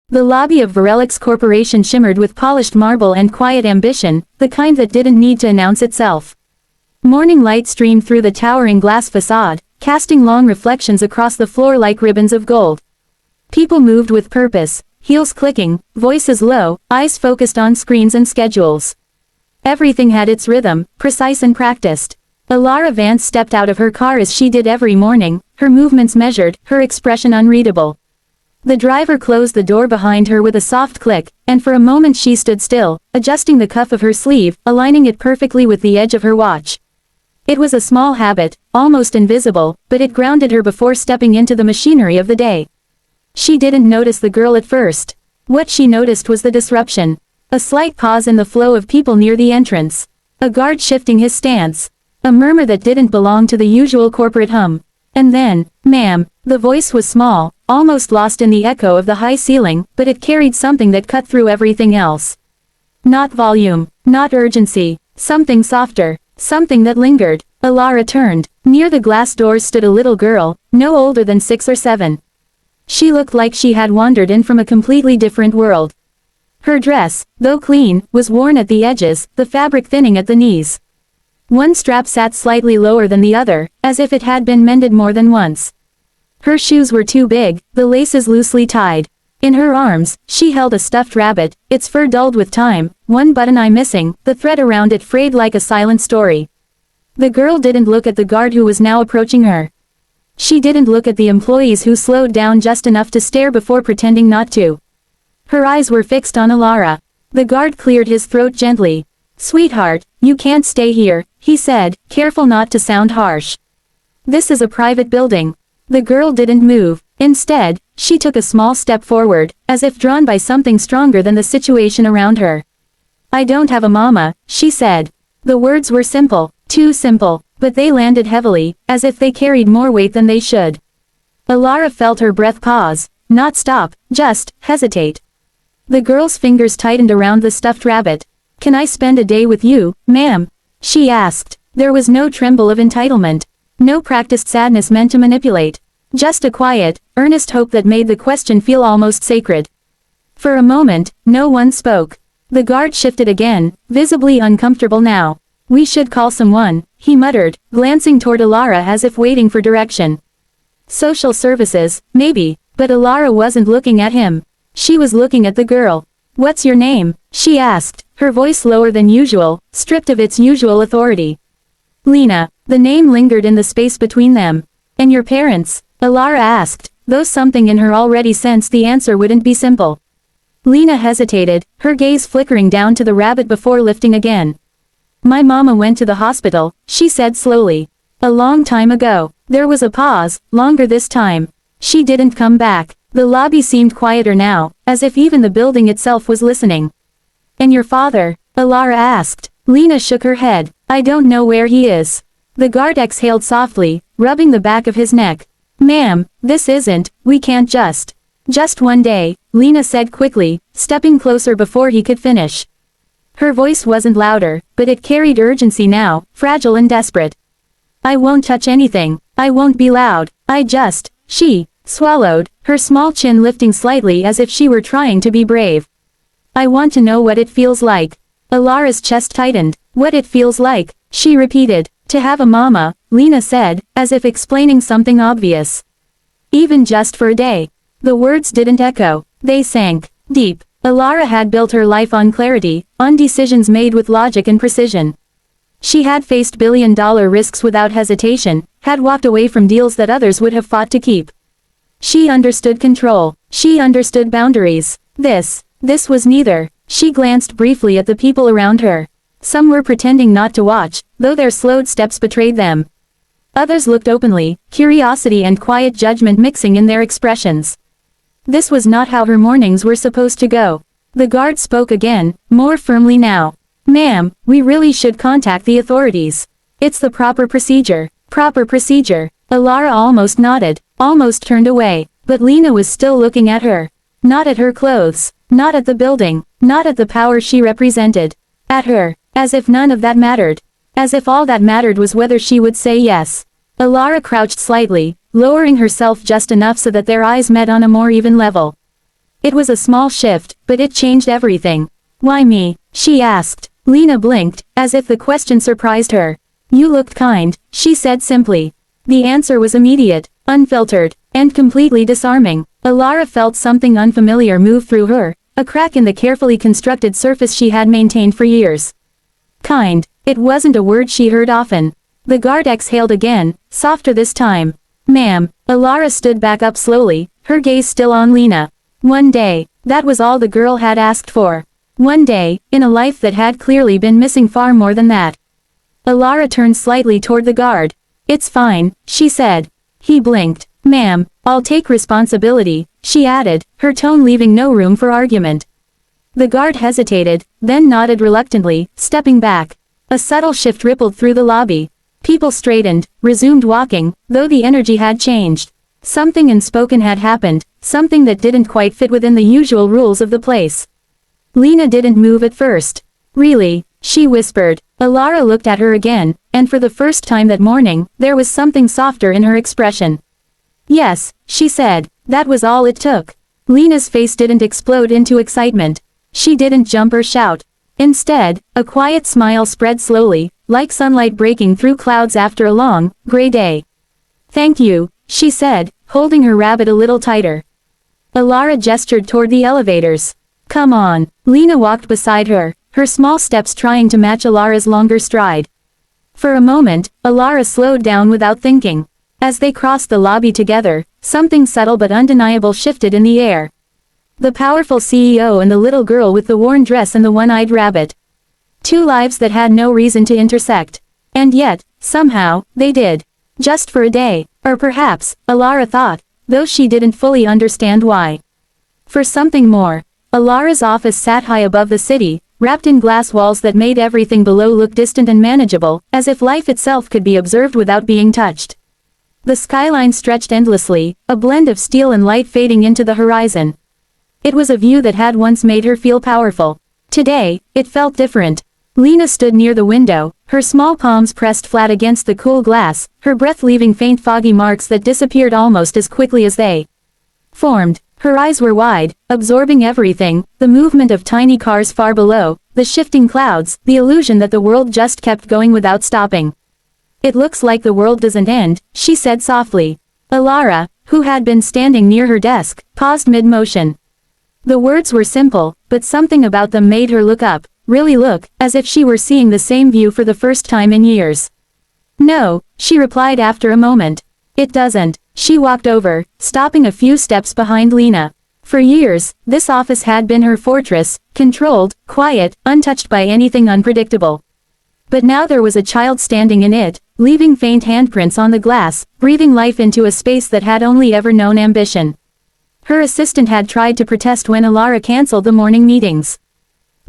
The lobby of Varelix Corporation shimmered with polished marble and quiet ambition, the kind that didn't need to announce itself. Morning light streamed through the towering glass facade, casting long reflections across the floor like ribbons of gold. People moved with purpose, heels clicking, voices low, eyes focused on screens and schedules. Everything had its rhythm, precise and practiced. Alara Vance stepped out of her car as she did every morning, her movements measured, her expression unreadable. The driver closed the door behind her with a soft click, and for a moment she stood still, adjusting the cuff of her sleeve, aligning it perfectly with the edge of her watch. It was a small habit, almost invisible, but it grounded her before stepping into the machinery of the day. She didn't notice the girl at first. What she noticed was the disruption. A slight pause in the flow of people near the entrance. A guard shifting his stance. A murmur that didn't belong to the usual corporate hum. And then, "Ma'am," the voice was small, almost lost in the echo of the high ceiling, but it carried something that cut through everything else. Not volume, not urgency, something softer, something that lingered. Alara turned. Near the glass doors stood a little girl, no older than 6 or 7. She looked like she had wandered in from a completely different world. Her dress, though clean, was worn at the edges, the fabric thinning at the knees. One strap sat slightly lower than the other, as if it had been mended more than once. Her shoes were too big, the laces loosely tied. In her arms, she held a stuffed rabbit, its fur dulled with time, one button eye missing, the thread around it frayed like a silent story. The girl didn't look at the guard who was now approaching her. She didn't look at the employees who slowed down just enough to stare before pretending not to. Her eyes were fixed on Alara. The guard cleared his throat gently. "Sweetheart, you can't stay here," he said, careful not to sound harsh. "This is a private building." The girl didn't move. Instead, she took a small step forward, as if drawn by something stronger than the situation around her. "I don't have a mama," she said. The words were simple, too simple, but they landed heavily, as if they carried more weight than they should. Alara felt her breath pause, not stop, just hesitate. The girl's fingers tightened around the stuffed rabbit. "Can I spend a day with you, ma'am?" she asked. There was no tremble of entitlement. No practiced sadness meant to manipulate. Just a quiet, earnest hope that made the question feel almost sacred. For a moment, no one spoke. The guard shifted again, visibly uncomfortable now. "We should call someone," he muttered, glancing toward Alara as if waiting for direction. "Social services, maybe," but Alara wasn't looking at him. She was looking at the girl. "What's your name?" she asked, her voice lower than usual, stripped of its usual authority. "Lena." The name lingered in the space between them. "And your parents?" Alara asked, though something in her already sensed the answer wouldn't be simple. Lena hesitated, her gaze flickering down to the rabbit before lifting again. "My mama went to the hospital," she said slowly. "A long time ago." There was a pause, longer this time. "She didn't come back." The lobby seemed quieter now, as if even the building itself was listening. "And your father?" Alara asked. Lena shook her head. "I don't know where he is." The guard exhaled softly, rubbing the back of his neck. "Ma'am, this isn't, we can't just. Just one day," Lena said quickly, stepping closer before he could finish. Her voice wasn't louder, but it carried urgency now, fragile and desperate. "I won't touch anything. I won't be loud. She swallowed, her small chin lifting slightly as if she were trying to be brave. "I want to know what it feels like." Alara's chest tightened. "What it feels like," she repeated. "To have a mama," Lena said, as if explaining something obvious. "Even just for a day." The words didn't echo. They sank deep. Alara had built her life on clarity, on decisions made with logic and precision. She had faced billion-dollar risks without hesitation, had walked away from deals that others would have fought to keep. She understood control. She understood boundaries. This was neither. She glanced briefly at the people around her. Some were pretending not to watch, though their slowed steps betrayed them. Others looked openly, curiosity and quiet judgment mixing in their expressions. This was not how her mornings were supposed to go. The guard spoke again, more firmly now. "Ma'am, we really should contact the authorities. It's the proper procedure." "Proper procedure." Alara almost nodded, almost turned away, but Lena was still looking at her. Not at her clothes, not at the building, not at the power she represented. At her, as if none of that mattered. As if all that mattered was whether she would say yes. Alara crouched slightly, lowering herself just enough so that their eyes met on a more even level. It was a small shift, but it changed everything. Why me? She asked. Lena blinked, as if the question surprised her. You looked kind, she said simply. The answer was immediate, unfiltered, and completely disarming. Alara felt something unfamiliar move through her, a crack in the carefully constructed surface she had maintained for years. Kind. It wasn't a word she heard often. The guard exhaled again, softer this time. Ma'am. Alara stood back up slowly, her gaze still on Lena. One day, that was all the girl had asked for. One day, in a life that had clearly been missing far more than that. Alara turned slightly toward the guard. It's fine, she said. He blinked. Ma'am, I'll take responsibility, she added, her tone leaving no room for argument. The guard hesitated, then nodded reluctantly, stepping back. A subtle shift rippled through the lobby. People straightened, resumed walking, though the energy had changed. Something unspoken had happened, something that didn't quite fit within the usual rules of the place. Lena didn't move at first. Really, she whispered. Alara looked at her again, and for the first time that morning, there was something softer in her expression. Yes, she said, that was all it took. Lena's face didn't explode into excitement. She didn't jump or shout. Instead, a quiet smile spread slowly, like sunlight breaking through clouds after a long, gray day. Thank you, she said, holding her rabbit a little tighter. Alara gestured toward the elevators. Come on. Lena walked beside her, her small steps trying to match Alara's longer stride. For a moment, Alara slowed down without thinking. As they crossed the lobby together, something subtle but undeniable shifted in the air. The powerful CEO and the little girl with the worn dress and the one-eyed rabbit. Two lives that had no reason to intersect. And yet, somehow, they did. Just for a day, or perhaps, Alara thought, though she didn't fully understand why. For something more. Alara's office sat high above the city, wrapped in glass walls that made everything below look distant and manageable, as if life itself could be observed without being touched. The skyline stretched endlessly, a blend of steel and light fading into the horizon. It was a view that had once made her feel powerful. Today, it felt different. Lena stood near the window, her small palms pressed flat against the cool glass, her breath leaving faint foggy marks that disappeared almost as quickly as they formed. Her eyes were wide, absorbing everything, the movement of tiny cars far below, the shifting clouds, the illusion that the world just kept going without stopping. It looks like the world doesn't end, she said softly. Alara, who had been standing near her desk, paused mid-motion. The words were simple, but something about them made her look up, really look, as if she were seeing the same view for the first time in years. No, she replied after a moment. It doesn't. She walked over, stopping a few steps behind Lena. For years, this office had been her fortress, controlled, quiet, untouched by anything unpredictable. But now there was a child standing in it, leaving faint handprints on the glass, breathing life into a space that had only ever known ambition. Her assistant had tried to protest when Alara canceled the morning meetings.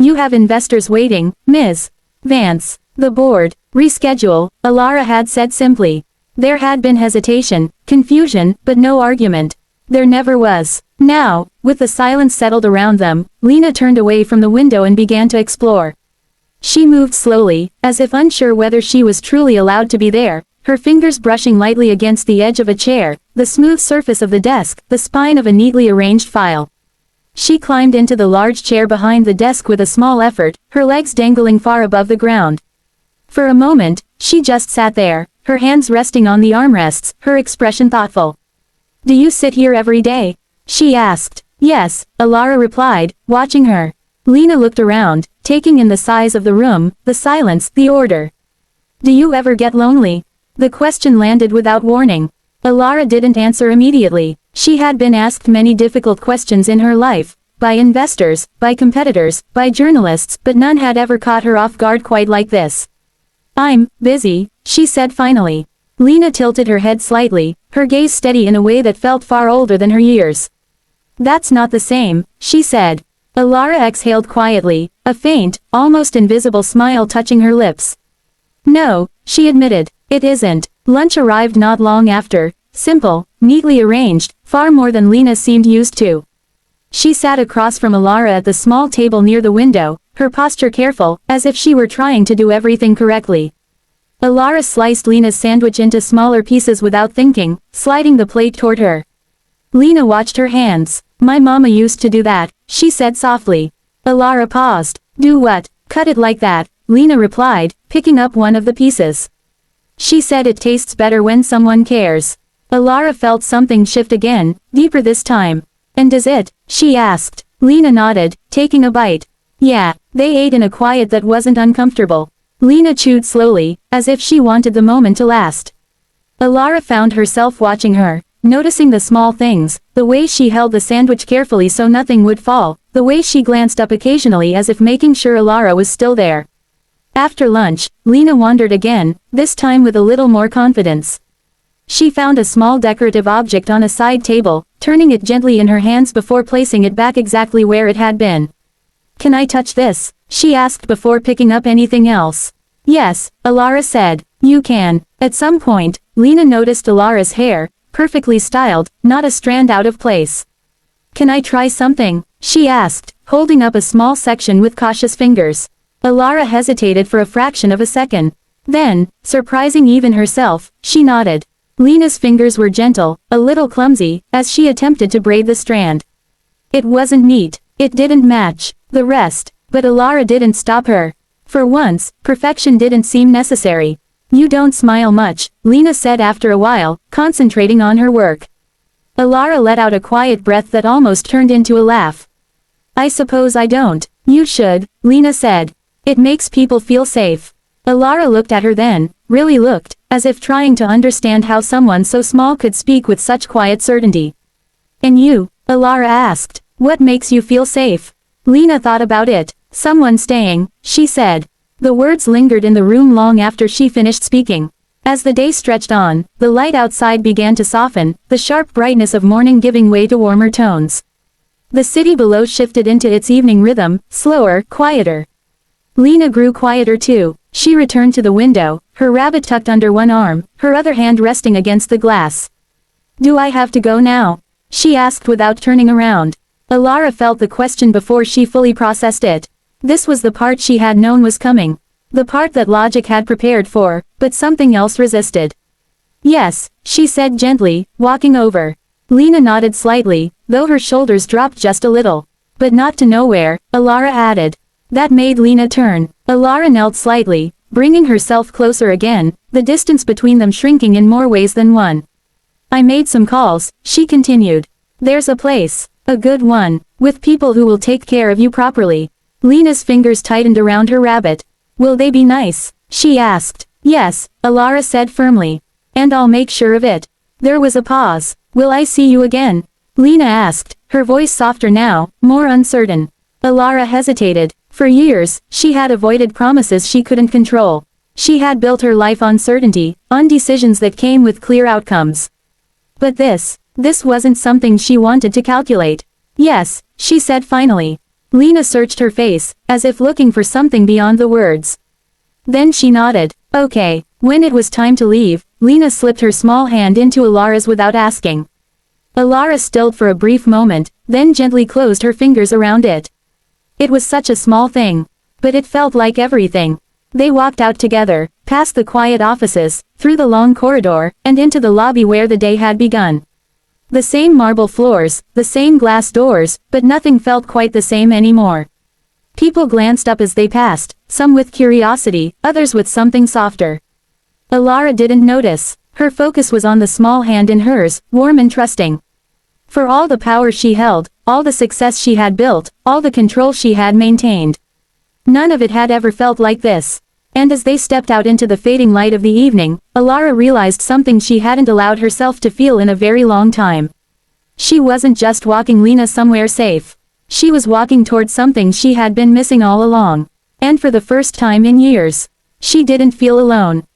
You have investors waiting, Ms. Vance. The board. Reschedule, Alara had said simply. There had been hesitation, confusion, but no argument. There never was. Now, with the silence settled around them, Lena turned away from the window and began to explore. She moved slowly, as if unsure whether she was truly allowed to be there, her fingers brushing lightly against the edge of a chair, the smooth surface of the desk, the spine of a neatly arranged file. She climbed into the large chair behind the desk with a small effort, her legs dangling far above the ground. For a moment, she just sat there, her hands resting on the armrests, her expression thoughtful. Do you sit here every day? She asked. Yes, Alara replied, watching her. Lena looked around, taking in the size of the room, the silence, the order. Do you ever get lonely? The question landed without warning. Alara didn't answer immediately. She had been asked many difficult questions in her life, by investors, by competitors, by journalists, but none had ever caught her off guard quite like this. I'm busy, she said finally. Lena tilted her head slightly, her gaze steady in a way that felt far older than her years. That's not the same, she said. Alara exhaled quietly, a faint, almost invisible smile touching her lips. No, she admitted, it isn't. Lunch arrived not long after, simple, neatly arranged, far more than Lena seemed used to. She sat across from Alara at the small table near the window, her posture careful, as if she were trying to do everything correctly. Alara sliced Lena's sandwich into smaller pieces without thinking, sliding the plate toward her. Lena watched her hands. My mama used to do that, she said softly. Alara paused. Do what? Cut it like that, Lena replied, picking up one of the pieces. She said it tastes better when someone cares. Alara felt something shift again, deeper this time. And does it? She asked. Lena nodded, taking a bite. Yeah, they ate in a quiet that wasn't uncomfortable. Lena chewed slowly, as if she wanted the moment to last. Alara found herself watching her, noticing the small things, the way she held the sandwich carefully so nothing would fall, the way she glanced up occasionally as if making sure Alara was still there. After lunch, Lena wandered again, this time with a little more confidence. She found a small decorative object on a side table, turning it gently in her hands before placing it back exactly where it had been. Can I touch this? She asked before picking up anything else. Yes, Alara said. You can. At some point, Lena noticed Alara's hair, perfectly styled, not a strand out of place. Can I try something? She asked, holding up a small section with cautious fingers. Alara hesitated for a fraction of a second. Then, surprising even herself, she nodded. Lena's fingers were gentle, a little clumsy, as she attempted to braid the strand. It wasn't neat. It didn't match the rest, but Alara didn't stop her. For once, perfection didn't seem necessary. You don't smile much, Lena said after a while, concentrating on her work. Alara let out a quiet breath that almost turned into a laugh. I suppose I don't. You should, Lena said. It makes people feel safe. Alara looked at her then, really looked, as if trying to understand how someone so small could speak with such quiet certainty. And you? Alara asked. What makes you feel safe? Lena thought about it. Someone staying, she said. The words lingered in the room long after she finished speaking. As the day stretched on, the light outside began to soften, the sharp brightness of morning giving way to warmer tones. The city below shifted into its evening rhythm, slower, quieter. Lena grew quieter too. She returned to the window, her rabbit tucked under one arm, her other hand resting against the glass. Do I have to go now? She asked without turning around. Alara felt the question before she fully processed it. This was the part she had known was coming. The part that logic had prepared for, but something else resisted. Yes, she said gently, walking over. Lena nodded slightly, though her shoulders dropped just a little. But not to nowhere, Alara added. That made Lena turn. Alara knelt slightly, bringing herself closer again, the distance between them shrinking in more ways than one. I made some calls, she continued. There's a place, a good one, with people who will take care of you properly. Lena's fingers tightened around her rabbit. Will they be nice? She asked. Yes, Alara said firmly. And I'll make sure of it. There was a pause. Will I see you again? Lena asked, her voice softer now, more uncertain. Alara hesitated. For years, she had avoided promises she couldn't control. She had built her life on certainty, on decisions that came with clear outcomes. But this wasn't something she wanted to calculate. Yes, she said finally. Lena searched her face, as if looking for something beyond the words. Then she nodded. Okay. When it was time to leave, Lena slipped her small hand into Alara's without asking. Alara stilled for a brief moment, then gently closed her fingers around it. It was such a small thing. But it felt like everything. They walked out together, past the quiet offices, through the long corridor, and into the lobby where the day had begun. The same marble floors, the same glass doors, but nothing felt quite the same anymore. People glanced up as they passed, some with curiosity, others with something softer. Alara didn't notice. Her focus was on the small hand in hers, warm and trusting. For all the power she held, all the success she had built, all the control she had maintained. None of it had ever felt like this. And as they stepped out into the fading light of the evening, Alara realized something she hadn't allowed herself to feel in a very long time. She wasn't just walking Lena somewhere safe. She was walking towards something she had been missing all along. And for the first time in years, she didn't feel alone.